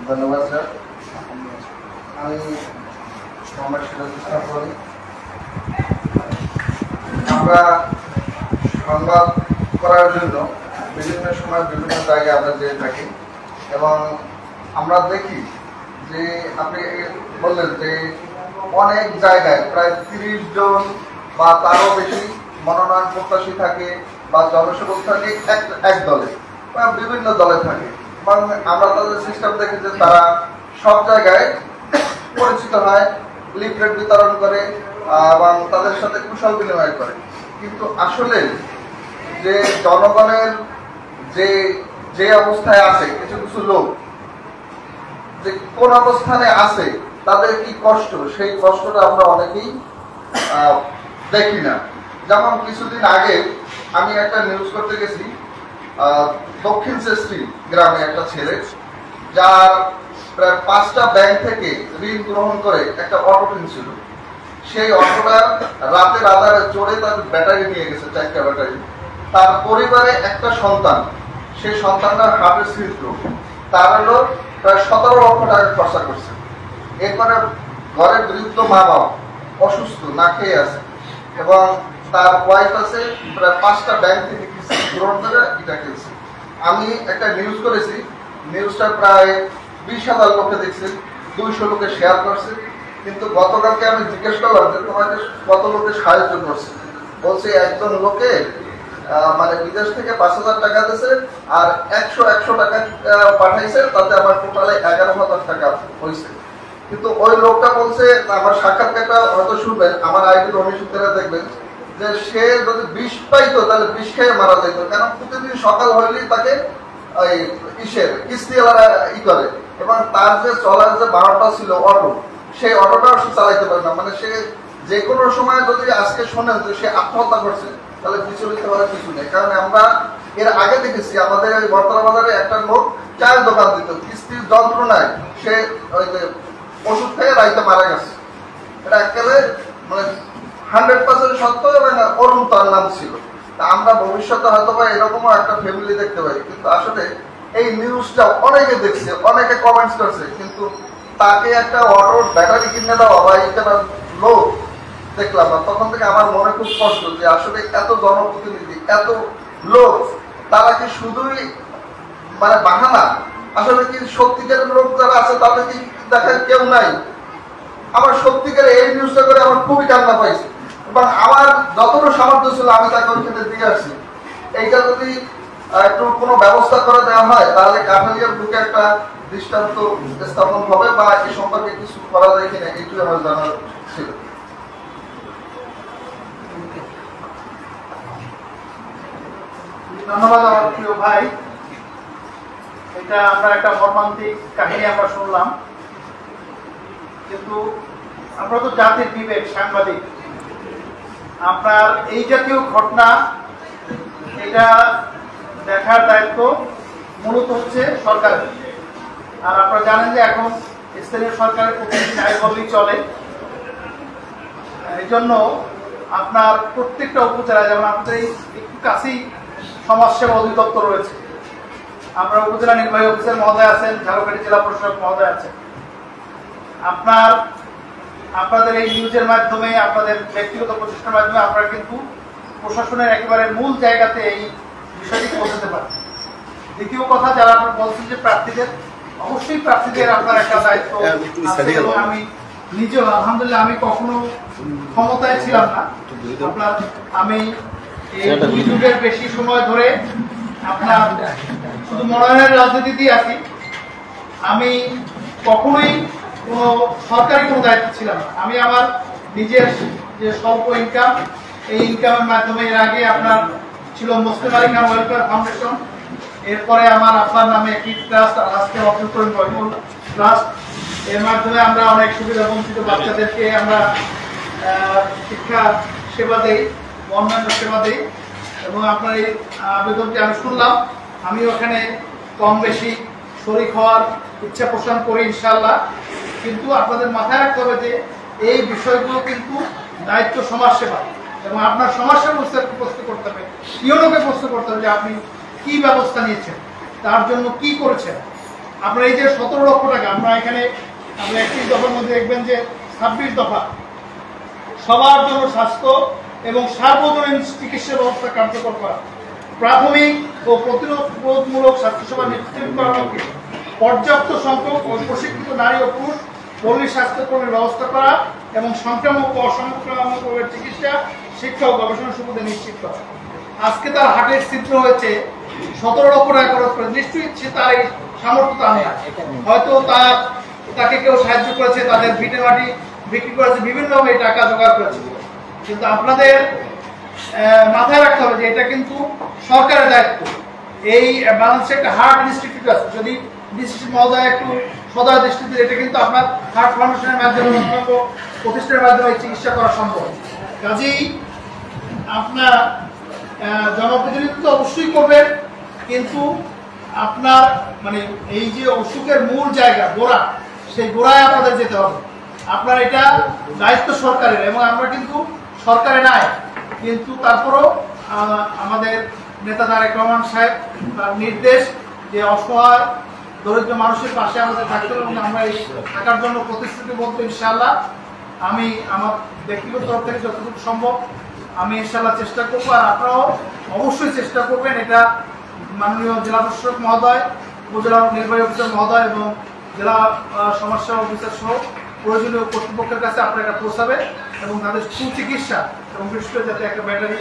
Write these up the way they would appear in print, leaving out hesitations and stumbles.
ধন্যবাদ স্যার। আমি মোহাম্মদ সিরাজুল ইসলাম বলি। আমরা সংবাদ করার জন্য বিভিন্ন সময় বিভিন্ন জায়গায় আমরা যেয়ে থাকি এবং আমরা দেখি যে আপনি বললেন যে অনেক জায়গায় প্রায় 30 জন বা তারও বেশি মনোনয়ন প্রত্যাশী থাকে বা জনসেবক থাকে এক দলে বা বিভিন্ন দলে থাকে এবং আমরা তাদের সিস্টেম দেখি যে তারা সব জায়গায় পরিচিত হয়, লিফলেট বিতরণ করে এবং তাদের সাথে কুশল বিনিময় করে। কিন্তু আসলে যে জনগণের যে অবস্থায় আছে কিছু কিছু লোক যে কোন অবস্থানে আছে তাদের কি কষ্ট, সেই কষ্টটা আমরা অনেকেই দেখি না। যেমন কিছুদিন আগে আমি একটা নিউজ করতে গেছি, দক্ষিণ শ্রেষ্ঠী গ্রামে একটা ছেলে যার প্রায় 5টা ব্যাংক থেকে ঋণ গ্রহণ করে একটা অটো কিনছিল। সেই অটোটা রাতের আধারে চড়ে তার ব্যাটারি নিয়ে গেছে, 4টা ব্যাটারি। তার পরিবারে একটা সন্তান, সেই সন্তানটার হার্টের হৃদরোগ, তার হলো প্রায় 17 লক্ষ টাকা খরচা করছে। এরপরে ঘরের বৃদ্ধ মা বাবা অসুস্থ, না খেয়ে আছে এবং তার ওয়াইফ আছে প্রায় 5টা ব্যাংক থেকে গ্রহণ করে এটা কিনছে। আমি একটা নিউজ করেছি, নিউজটা প্রায় 20,000 লোকে দেখছে, 200 লোকে শেয়ার করছে। কিন্তু গতকালকে আমি জিজ্ঞেস করলাম যে তোমাকে কত লোকে সাহায্য করছে, বলছে একজন লোকে মানে বিদেশ থেকে 5,000 টাকা দিয়েছে আর 100 টাকা পাঠাইছে, তাতে আমার টোটালে 11,000 টাকা হয়েছে। কিন্তু ওই লোকটা বলছে, আমার সাক্ষাৎকারটা হয়তো শুনবেন, আমার আইডির অনুসূচিরা দেখবেন যে সে যদি 20 পাইতো তাহলে 20 খেয়ে মারা যেত, কেন প্রতিদিন সকাল হইলেই তাকে কিস্তিওয়ালারা করে এবং তার যে চলার যে ভাড়াটা ছিল অটো, সেই অটোটাও সে চালাইতে পারে না। মানে সে যে কোনো সময় যদি আজকে শোনেন যে সে আত্মহত্যা করছে তাহলে বিচলিত হওয়ার কিছু নেই। কারণ আমরা এর আগে দেখেছি আমাদের ওই বর্তমান বাজারে একটা লোক চায়ের দোকান দিত, কিস্তির যন্ত্রণায় সে ওই যে ওষুধ খেয়ে রাইতে মারা গেছে। এটা একেবারে মানে 100% সত্য এবং অরুণ তার নাম ছিল। তা আমরা ভবিষ্যতে হয়তো বা এরকমও একটা ফ্যামিলি দেখতে পাই। কিন্তু আসলে এই নিউজটা অনেকে দেখছে, অনেকে কমেন্টস করছে, কিন্তু তাকে একটা অটোর ব্যাটারি কিনে দেওয়া বা এটা লোক দেখলাম না। তখন থেকে আমার মনে খুব কষ্ট যে আসলে এত জনপ্রতিনিধি, এত লোক, তারা কি শুধুই মানে বাহানা? আসলে কি সত্যিকারের লোক যারা আছে তাদের কি দেখার কেউ নাই? আমার সত্যিকারে এই নিউজটা করে আমার খুবই কান্না পাইছে এবং আমার যতটুকু সামর্থ্য ছিল আমি তাকে ওইখানে দিয়ে আসছি। এইটা যদি একটু কোনো ব্যবস্থা করে দেওয়া হয় তাহলে কাঠালিয়ার বুকে একটা দৃষ্টান্ত স্থাপন হবে বা এই সম্পর্কে কিছু করা যায় কিনা এইটুকু আমার জানার ছিল। ধন্যবাদ আমার প্রিয় ভাই। এটা আমরা একটা মর্মান্তিক কাহিনী আমরা শুনলাম, কিন্তু আমরা তো জাতির বিবেক, সাংবাদিক, আপনার এই জাতীয় ঘটনা এটা দেখার দায়িত্ব মূলত হচ্ছে সরকারের। আর আপনারা জানেন যে এখন স্থানীয় সরকারের প্রতিনিধি নাই বললেই চলে। এই জন্য আপনার প্রত্যেকটা উপজেলা, যেমন আপনাদের একটু কাছেই সমাজসেবা অধিদপ্তর রয়েছে, আপনার উপজেলা নির্বাহী অফিসার মহোদয় আছেন, ঝালকাঠি জেলা প্রশাসক মহোদয় আছেন। আপনাদের এই নিউজের মাধ্যমে, আপনাদের ব্যক্তিগত প্রচেষ্টার মাধ্যমে আপনারা কিন্তু প্রশাসনের একেবারে মূল জায়গাতে এই বিষয়টি পৌঁছাতে পারেন। দ্বিতীয় কথা, যারা আপনারা বলছেন যে প্রার্থীদের, অবশ্যই প্রার্থীদের আপনার একটা দায়িত্ব আছে। আমি নিজেও আলহামদুলিল্লাহ আমি কখনো ক্ষমতায় ছিলাম না, আপনার আমি এই 2 যুগের বেশি সময় ধরে আপনার শুধু মনোনয়নের রাজনীতিতেই আছি। আমি কখনোই কোনো সরকারি কোনো দায়িত্ব ছিলাম না। আমি আমার নিজের যে স্বল্প ইনকাম, এই ইনকামের মাধ্যমে এর আগে আপনার ছিল মুসলিম আলী খান ওয়েলফেয়ার ফাউন্ডেশন, এরপরে আমার আব্বার নামে একটি ট্রাস্ট, আজকে অব্দুল করিম রহিমুল ট্রাস্ট। এর মাধ্যমে আমরা অনেক সুবিধা বঞ্চিত বাচ্চাদেরকে আমরা শিক্ষা সেবা দেই, অন্যান্য সেবা দেই। এবং আপনার এই আবেদনটি আমি শুনলাম, আমি ওখানে কম বেশি শরীক হওয়ার ইচ্ছা পোষণ করি ইনশাআল্লাহ। কিন্তু আপনাদের মাথায় রাখতে হবে যে এই বিষয়গুলো কিন্তু দায়িত্ব সমাজসেবা, এবং আপনার সমাজসেবা প্রশ্ন করতে হবে, ইউনোকে প্রশ্ন করতে হবে যে আপনি কি ব্যবস্থা নিয়েছেন, তার জন্য কি করেছেন। আপনার এই যে 17 লক্ষ টাকা আমরা এখানে আপনি 31 দফার মধ্যে দেখবেন যে 26 দফা সবার জন্য স্বাস্থ্য এবং সার্বজনীন চিকিৎসা ব্যবস্থা কার্যকর করা, প্রাথমিক ও প্রতিরোধমূলক স্বাস্থ্যসেবা নিশ্চিত করার লক্ষ্যে পর্যাপ্ত সংখ্যক ও প্রশিক্ষিত নারী ও পুরুষ পল্লী স্বাস্থ্যকর্মীর ব্যবস্থা করা এবং সংক্রামক ও অসংক্রামক রোগের চিকিৎসা, শিক্ষা ও গবেষণা সুবিধা নিশ্চিত করা। আজকে তার হার্টের ছিদ্র হয়েছে, 17 লক্ষ টাকা খরচ করে, নিশ্চয়ই সে তার এই সামর্থ্যতা নেই, হয়তো তাকে কেউ সাহায্য করেছে, তাদের ভিটে মাটি বিক্রি করেছে, বিভিন্নভাবে এই টাকা জোগাড় করেছে। কিন্তু আপনাদের মাথায় রাখতে হবে যে এটা কিন্তু সরকারের দায়িত্ব। এই বাংলাদেশে একটা হার্ট ইনস্টিটিউট আছে, যদি ডিসি মহোদয় একটু সদয় দৃষ্টিতে, এটা কিন্তু আপনার হার্ট ফাউন্ডেশনের মাধ্যমে প্রতিষ্ঠানের মাধ্যমে চিকিৎসা করা সম্ভব। কাজেই আপনার জনপ্রতিনিধিত্ব অবশ্যই করবেন, কিন্তু আপনার মানে এই যে অসুখের মূল জায়গা গোড়া, সেই গোড়ায় আপনাদের যেতে হবে। আপনার এটা দায়িত্ব সরকারের, এবং আমরা কিন্তু সরকারে নাই, কিন্তু তারপরও আমাদের নেতা তারেক রহমান সাহেব তার নির্দেশ যে অসহায় দরিদ্র মানুষের পাশে আমাদের থাকতে হবে, এবং আমরা এই থাকার জন্য প্রতিশ্রুতিবদ্ধ। ইনশাআল্লাহ আমি আমার ব্যক্তিগত তরফ থেকে যতটুকু সম্ভব আমি ইনশাআল্লাহ চেষ্টা করবো, আর আপনারাও অবশ্যই চেষ্টা করবেন। এটা মাননীয় জেলা প্রশাসক মহোদয়, উপজেলা নির্বাহী অফিসার মহোদয় এবং জেলা সমাজসেবা অফিসার সহ প্রয়োজনীয় কর্তৃপক্ষের কাছে আপনারা এটা পৌঁছাবে, এবং তাদের সুচিকিৎসা এবং বিশেষ করে যাতে একটা ব্যাটারি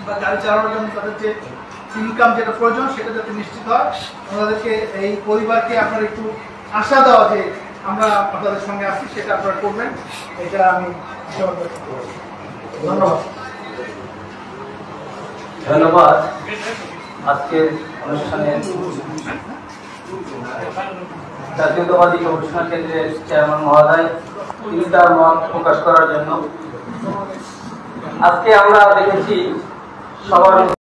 বা গাড়ি চালানোর জন্য তাদের যে ইনকাম যেটা প্রয়োজন সেটা যাতে নিশ্চিত হয়। আমাদেরকে এই পরিবারকে আপনারা একটু আশা দেওয়া যে আমরা আপনাদের সঙ্গে আছি, সেটা আপনারা করবেন, এটা আমি ধন্যবাদ। ধন্যবাদ। আজকের অনুষ্ঠানে জাতীয়তাবাদী গবেষণা কেন্দ্রের চেয়ারম্যান মহোদয় তিনি তার মত প্রকাশ করার জন্য। আজকে আমরা দেখেছি সবার